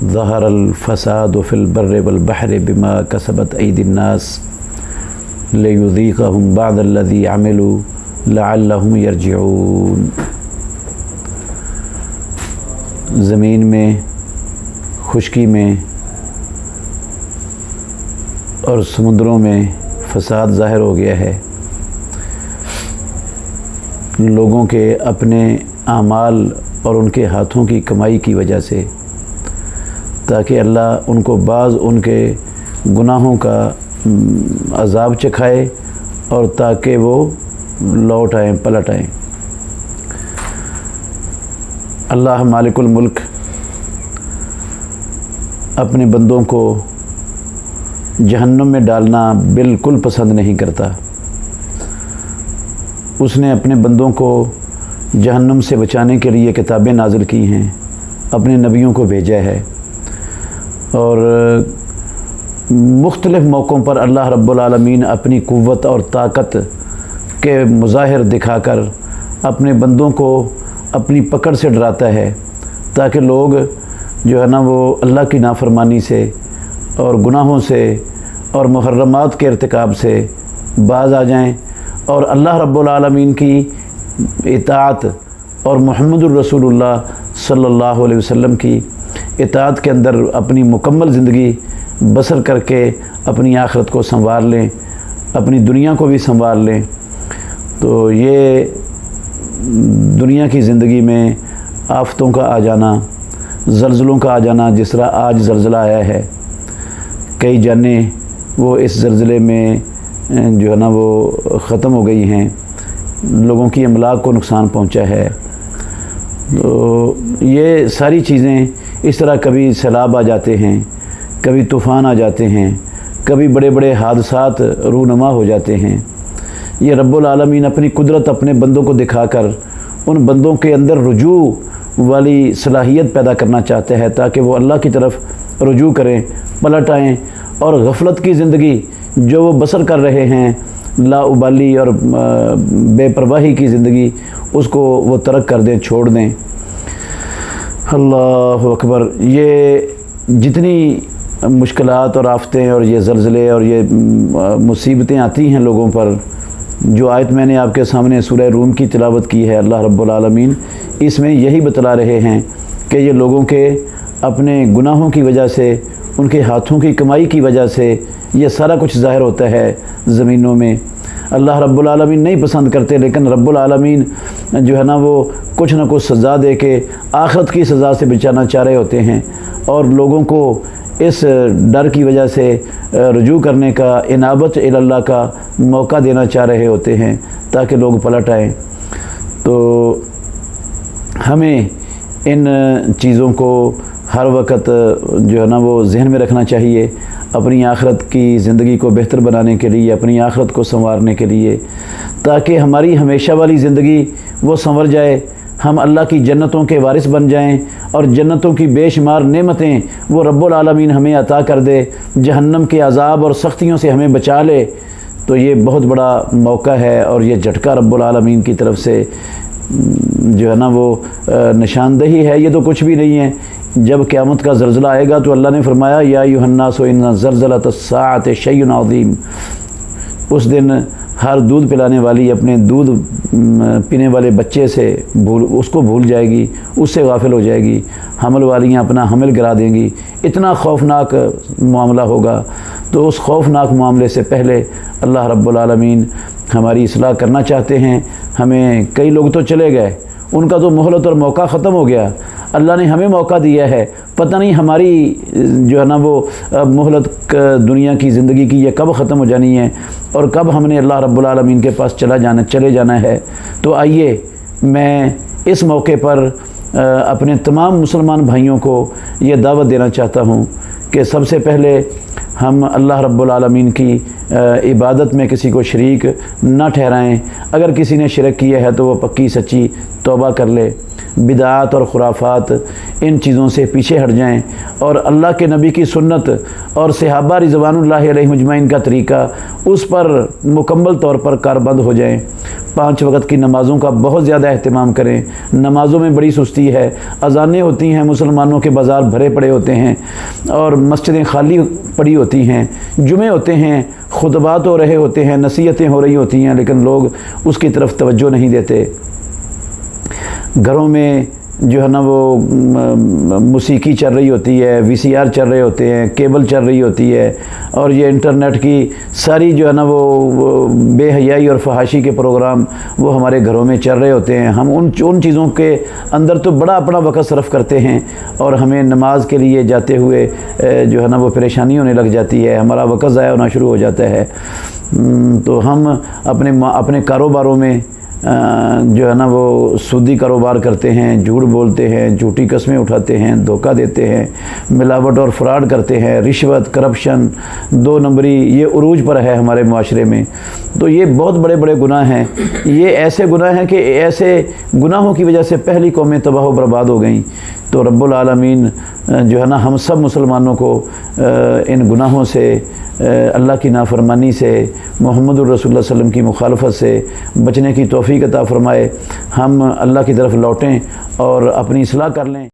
ظہر الفساد فی البر والبحر بما کسبت ایدی الناس لیذیقہم بعض الذی عملوا لعلہم یرجعون۔ زمین میں، خشکی میں اور سمندروں میں فساد ظاہر ہو گیا ہے لوگوں کے اپنے اعمال اور ان کے ہاتھوں کی کمائی کی وجہ سے، تاکہ اللہ ان کو بعض ان کے گناہوں کا عذاب چکھائے اور تاکہ وہ لوٹ آئیں، پلٹ آئیں۔ اللہ مالک الملک اپنے بندوں کو جہنم میں ڈالنا بالکل پسند نہیں کرتا۔ اس نے اپنے بندوں کو جہنم سے بچانے کے لیے کتابیں نازل کی ہیں، اپنے نبیوں کو بھیجا ہے، اور مختلف موقعوں پر اللہ رب العالمین اپنی قوت اور طاقت کے مظاہر دکھا کر اپنے بندوں کو اپنی پکڑ سے ڈراتا ہے، تاکہ لوگ جو ہے نا وہ اللہ کی نافرمانی سے اور گناہوں سے اور محرمات کے ارتکاب سے باز آ جائیں اور اللہ رب العالمین کی اطاعت اور محمد الرسول اللہ صلی اللہ علیہ وسلم کی اطاعت کے اندر اپنی مکمل زندگی بسر کر کے اپنی آخرت کو سنوار لیں، اپنی دنیا کو بھی سنوار لیں۔ تو یہ دنیا کی زندگی میں آفتوں کا آ جانا، زلزلوں کا آ جانا، جس طرح آج زلزلہ آیا ہے، کئی جانیں وہ اس زلزلے میں جو ہے نا وہ ختم ہو گئی ہیں، لوگوں کی املاک کو نقصان پہنچا ہے۔ تو یہ ساری چیزیں اس طرح کبھی سیلاب آ جاتے ہیں، کبھی طوفان آ جاتے ہیں، کبھی بڑے بڑے حادثات رونما ہو جاتے ہیں۔ یہ رب العالمین اپنی قدرت اپنے بندوں کو دکھا کر ان بندوں کے اندر رجوع والی صلاحیت پیدا کرنا چاہتا ہے، تاکہ وہ اللہ کی طرف رجوع کریں، پلٹ آئیں اور غفلت کی زندگی جو وہ بسر کر رہے ہیں، لا ابالی اور بے پرواہی کی زندگی، اس کو وہ ترک کر دیں، چھوڑ دیں۔ اللہ اکبر۔ یہ جتنی مشکلات اور آفتیں اور یہ زلزلے اور یہ مصیبتیں آتی ہیں لوگوں پر، جو آیت میں نے آپ کے سامنے سورہ روم کی تلاوت کی ہے، اللہ رب العالمین اس میں یہی بتلا رہے ہیں کہ یہ لوگوں کے اپنے گناہوں کی وجہ سے، ان کے ہاتھوں کی کمائی کی وجہ سے یہ سارا کچھ ظاہر ہوتا ہے زمینوں میں۔ اللہ رب العالمین نہیں پسند کرتے، لیکن رب العالمین جو ہے نا وہ کچھ نہ کچھ سزا دے کے آخرت کی سزا سے بچانا چاہ رہے ہوتے ہیں، اور لوگوں کو اس ڈر کی وجہ سے رجوع کرنے کا، انابت اللہ کا موقع دینا چاہ رہے ہوتے ہیں، تاکہ لوگ پلٹ آئیں۔ تو ہمیں ان چیزوں کو ہر وقت جو ہے نا وہ ذہن میں رکھنا چاہیے، اپنی آخرت کی زندگی کو بہتر بنانے کے لیے، اپنی آخرت کو سنوارنے کے لیے، تاکہ ہماری ہمیشہ والی زندگی وہ سنور جائے، ہم اللہ کی جنتوں کے وارث بن جائیں، اور جنتوں کی بے شمار نعمتیں وہ رب العالمین ہمیں عطا کر دے، جہنم کے عذاب اور سختیوں سے ہمیں بچا لے۔ تو یہ بہت بڑا موقع ہے، اور یہ جھٹکا رب العالمین کی طرف سے جو ہے نا وہ نشاندہی ہے۔ یہ تو کچھ بھی نہیں ہے۔ جب قیامت کا زلزلہ آئے گا تو اللہ نے فرمایا یا ایھا الناس ان زلزلۃ الساعۃ شیء عظیم، اس دن ہر دودھ پلانے والی اپنے دودھ پینے والے بچے سے اس کو بھول جائے گی، اس سے غافل ہو جائے گی، حمل والیاں اپنا حمل گرا دیں گی، اتنا خوفناک معاملہ ہوگا۔ تو اس خوفناک معاملے سے پہلے اللہ رب العالمین ہماری اصلاح کرنا چاہتے ہیں۔ ہمیں کئی لوگ تو چلے گئے، ان کا تو مہلت اور موقع ختم ہو گیا، اللہ نے ہمیں موقع دیا ہے، پتہ نہیں ہماری جو ہے نا وہ مہلت دنیا کی زندگی کی یہ کب ختم ہو جانی ہے، اور کب ہم نے اللہ رب العالمین کے پاس چلے جانا ہے۔ تو آئیے میں اس موقع پر اپنے تمام مسلمان بھائیوں کو یہ دعوت دینا چاہتا ہوں کہ سب سے پہلے ہم اللہ رب العالمین کی عبادت میں کسی کو شریک نہ ٹھہرائیں۔ اگر کسی نے شرک کیا ہے تو وہ پکی سچی توبہ کر لے۔ بدعات اور خرافات ان چیزوں سے پیچھے ہٹ جائیں اور اللہ کے نبی کی سنت اور صحابہ رضوان اللہ علیہ مجمعین کا طریقہ اس پر مکمل طور پر کاربند ہو جائیں۔ 5 وقت کی نمازوں کا بہت زیادہ اہتمام کریں۔ نمازوں میں بڑی سستی ہے، اذانیں ہوتی ہیں، مسلمانوں کے بازار بھرے پڑے ہوتے ہیں اور مسجدیں خالی پڑی ہوتی ہیں، جمعے ہوتے ہیں، خطبات ہو رہے ہوتے ہیں، نصیحتیں ہو رہی ہوتی ہیں، لیکن لوگ اس کی طرف توجہ نہیں دیتے۔ گھروں میں جو ہے نا وہ موسیقی چل رہی ہوتی ہے، VCR چل رہے ہوتے ہیں، کیبل چل رہی ہوتی ہے، اور یہ انٹرنیٹ کی ساری جو ہے نا وہ بے حیائی اور فحاشی کے پروگرام وہ ہمارے گھروں میں چل رہے ہوتے ہیں۔ ہم ان چیزوں کے اندر تو بڑا اپنا وقت صرف کرتے ہیں اور ہمیں نماز کے لیے جاتے ہوئے جو ہے نا وہ پریشانی ہونے لگ جاتی ہے، ہمارا وقت ضائع ہونا شروع ہو جاتا ہے۔ تو ہم اپنے کاروباروں میں جو ہے نا وہ سودی کاروبار کرتے ہیں، جھوٹ بولتے ہیں، جھوٹی قسمیں اٹھاتے ہیں، دھوکہ دیتے ہیں، ملاوٹ اور فراڈ کرتے ہیں، رشوت، کرپشن، 2 نمبری یہ عروج پر ہے ہمارے معاشرے میں۔ تو یہ بہت بڑے بڑے گناہ ہیں۔ یہ ایسے گناہ ہیں کہ ایسے گناہوں کی وجہ سے پہلی قومیں تباہ و برباد ہو گئیں۔ تو رب العالمین جو ہے نا ہم سب مسلمانوں کو ان گناہوں سے، اللہ کی نافرمانی سے، محمد الرسول اللہ صلی اللہ علیہ وسلم کی مخالفت سے بچنے کی توفیق عطا فرمائے۔ ہم اللہ کی طرف لوٹیں اور اپنی اصلاح کر لیں۔